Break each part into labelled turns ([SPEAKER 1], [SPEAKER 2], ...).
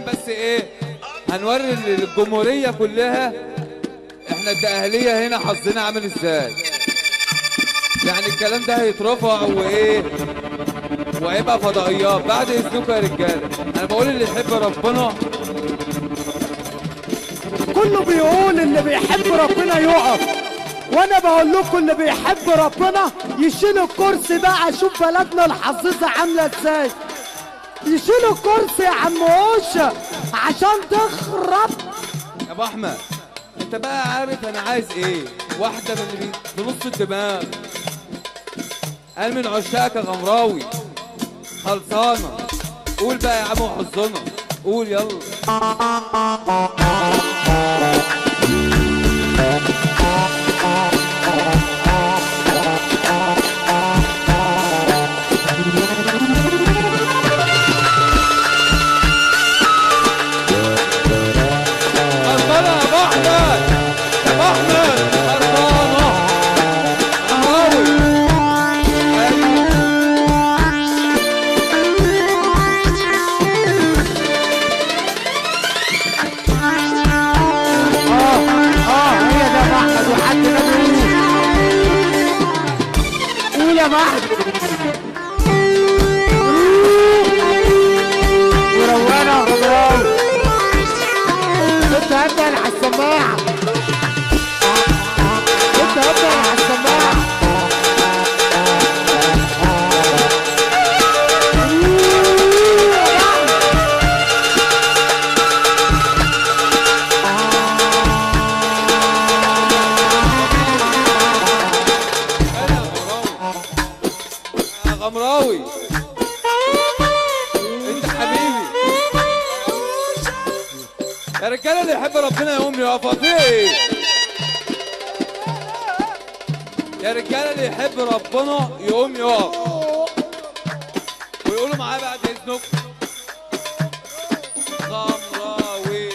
[SPEAKER 1] عايزين بس ايه، هنوري للجمهورية كلها احنا الدقهلية هنا حظنا عامل ازاي. يعني الكلام ده هيترفع وايه وهيبقى فضائيات بعد اذنكم يا رجاله. انا بقول اللي يحب ربنا،
[SPEAKER 2] كله بيقول اللي بيحب ربنا يقف، وانا بقول لكم اللي بيحب ربنا يشيل الكرسي بقى. شوف بلدنا الحظيظه عامله ازاي، يشيل الكرسي يا عم هوشه عشان تخرب.
[SPEAKER 1] يا ابو احمد انت بقى عارف انا عايز ايه، واحده من اللي بنص الدماغ. قال من عشاقك يا غمراوي خلصانه. قول بقى يا عم وحظنا، قول يلا.
[SPEAKER 2] وروانة غمراوي انت هبدأ على السماعة، انت هبدأ على السماعة.
[SPEAKER 1] غمراوي انت حبيبي يا رجاله. اللي يحب ربنا يقوم يقف. في ايه يا رجاله؟ اللي يحب ربنا يقوم يقف ويقولوا معايا بعد اذنكم غمراوي.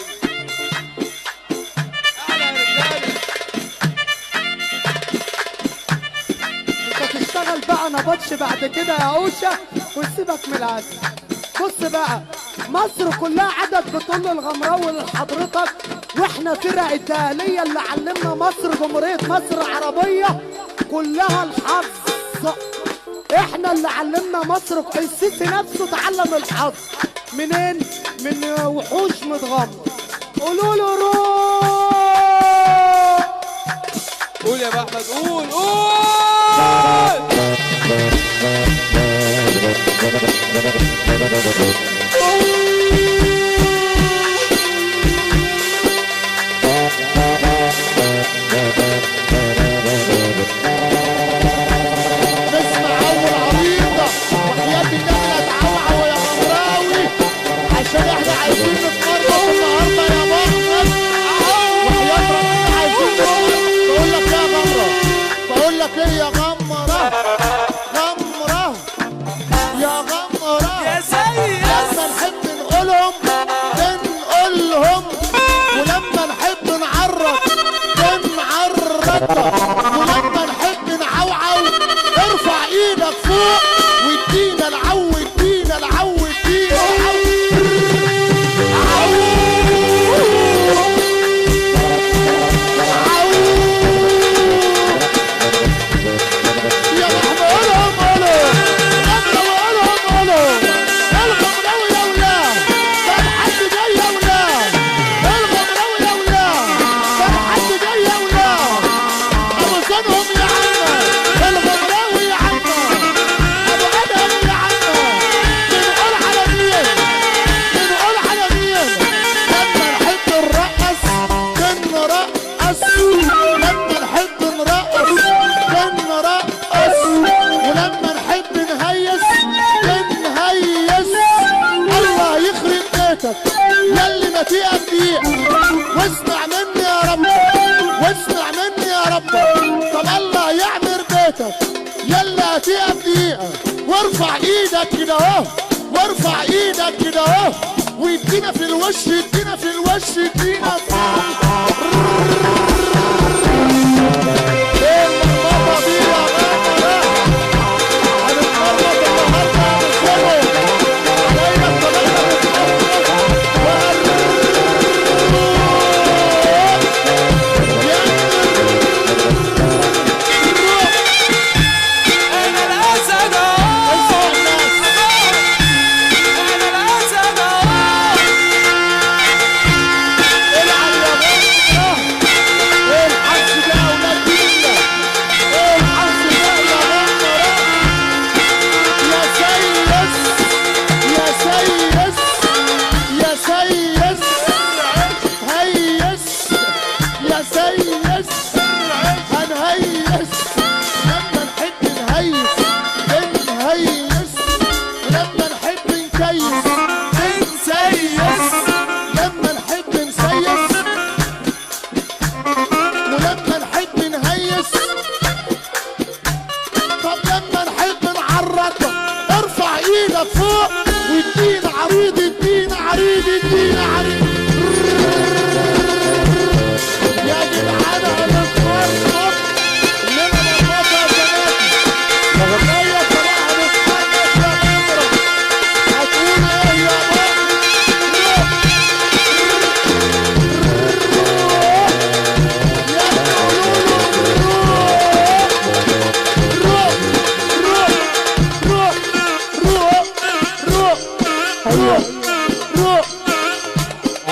[SPEAKER 1] اعلى يا رجاله.
[SPEAKER 2] انت تشتغل بقى نبطش بعد كده يا اوشا وسيبك من العسل. بص بقى، مصر كلها عدد بتقول الغمراوي لحضرتك، واحنا فرق الدقهلية اللي علمنا مصر جمهورية مصر العربية كلها الحظ. احنا اللي علمنا مصر. السيسي نفسه تعلم الحظ منين؟ من وحوش متغمر. قولوا له روح.
[SPEAKER 1] قول يا ابو احمد، قول قول.
[SPEAKER 2] نسمع اول عريضة وحياة النملة تعوعوا يا غمراوي عشان احنا عايزين نتمرمط النهارده يا محمد. وحياة ربنا عايزين نتمرمط. بقول لك يا غمرة، بقول لك ايه يا غمرة، غمرة يا غمرة يا سيد. لما نحب نقولهم بنقولهم، ولما نحب نعرض بنعرض، ولما نحب نعوعو ارفع ايدك فوق وادينا العو، ادينا العو، ادينا العو. يا محمد قولهم قولهم، غمرة وقولهم قولهم. الغمراوي يا ولاد كان حد جاي يا ولاد، الغمراوي يا ولاد كان حد جاي يا ولاد. ابو صنهم يا عمنا، الغمراوي يا عمنا، ابو ادهم يا عمنا. بنقول على مين؟ بنقول على مين؟ لما نحب نرقص بنرقص، لما نحب نرقص بنرقص، ولما نحب نهيس بنهيس. الله يخرب بيتك ياللي ما فيها دقيقة، واسمع مني يا رب، واسمع مني يا رب. طب الله يعمر بيتك ياللي هتقف دقيقة، وارفع ايدك كده اهو، وارفع ايدك كده اهو، ويدينا في الوش، يدينا في الوش، يدينا في ايه المرمطة دي يا غمرة؟ هنتمرمط النهارده يا مسلم. علينا الطريقة بتحرك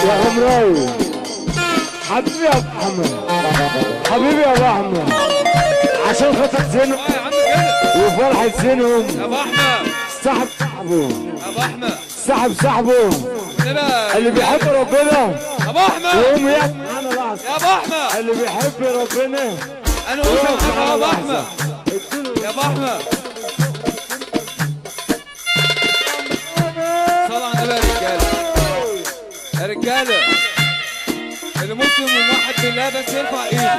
[SPEAKER 2] يا غمراوي حبيبي يا ابو احمد، حبيبي يا ابو احمد، عشان خاطر زينهم
[SPEAKER 1] يا عم كده
[SPEAKER 2] وفرحة زينهم.
[SPEAKER 1] يا ابو احمد،
[SPEAKER 2] صاحب صاحبه،
[SPEAKER 1] يا ابو احمد
[SPEAKER 2] صاحبه
[SPEAKER 1] كده
[SPEAKER 2] اللي بيحب ربنا
[SPEAKER 1] يا ابو احمد،
[SPEAKER 2] يقوم ياكل معانا لحظة.
[SPEAKER 1] يا ابو احمد
[SPEAKER 2] اللي بيحب ربنا
[SPEAKER 1] انا قلت يا ابو احمد، يا ابو احمد صلوا على النبي يا رجاله، يا رجاله اللي مسلم وموحد بالله بس يرفع ايده.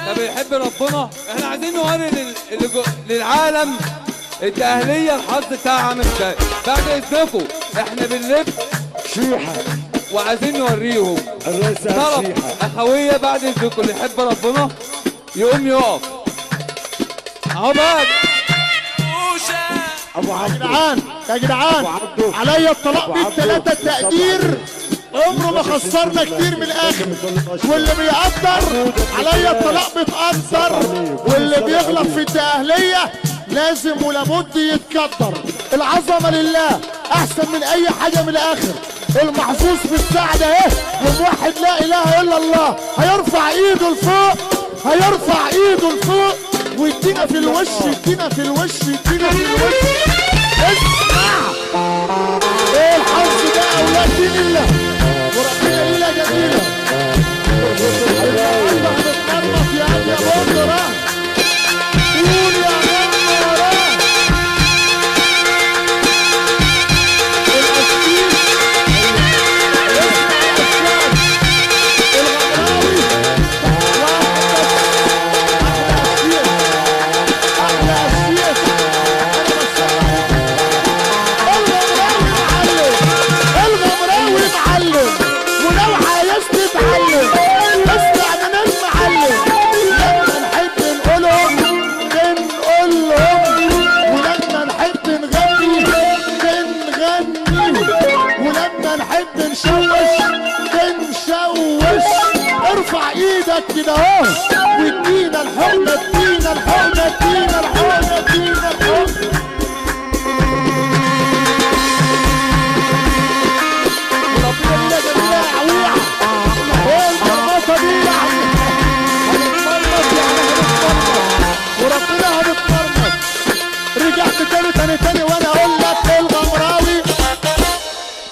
[SPEAKER 1] ده بيحب ربنا. احنا عايزين نوري للعالم التأهلية الحظ بتاعها عامل ازاي. بعد اذنكم احنا بنلف
[SPEAKER 2] شيحة
[SPEAKER 1] وعايزين نوريهم
[SPEAKER 2] الرئيس
[SPEAKER 1] طرف
[SPEAKER 2] شيحة.
[SPEAKER 1] اخوية. بعد اذنكم اللي يحب ربنا يقوم يقف اهو بقى.
[SPEAKER 2] ابو
[SPEAKER 3] يا
[SPEAKER 2] عبد
[SPEAKER 3] جدعان يا جدعان عليا الطلاق بالثلاثة تقدير، عمره ما خسرنا كتير من الاخر. واللي بيقدر عليا الطلاق بيتقدر، واللي بيغلط في التأهلية لازم ولابد يتقدر. العظمة لله احسن من اي حاجة من الاخر. المحظوظ في السعد اهي وموحد لا اله الا الله هيرفع ايده لفوق، هيرفع ايده لفوق ويدينا في الوش، يدينا في الوش، يدينا في الوش. اسمع ايه الحظ ده يا اولاد دين الله وربنا ليله جميله. النهارده هنتمرمط يا قد يا بندره، قول يا بندره. الاسيس الغمراوي احلى اسيس الغمراوي معلم. ولو عايز تتعلم اسمع من المعلم. لما نحب نقولهم بنقولهم، ولما نحب نغني بنغني، ولما نحب نشوش بنشوش. ارفع ايدك كده اهو وادينا الحقنة، ادينا الحقنة، ادينا الحقنة، ادينا الحقنة. وربنا لينا جميلة يا عويع. ايه الجرمطة دي يعني؟ هنتمرمط يعني هنتمرمط، وربنا هنتمرمط. رجعت تاني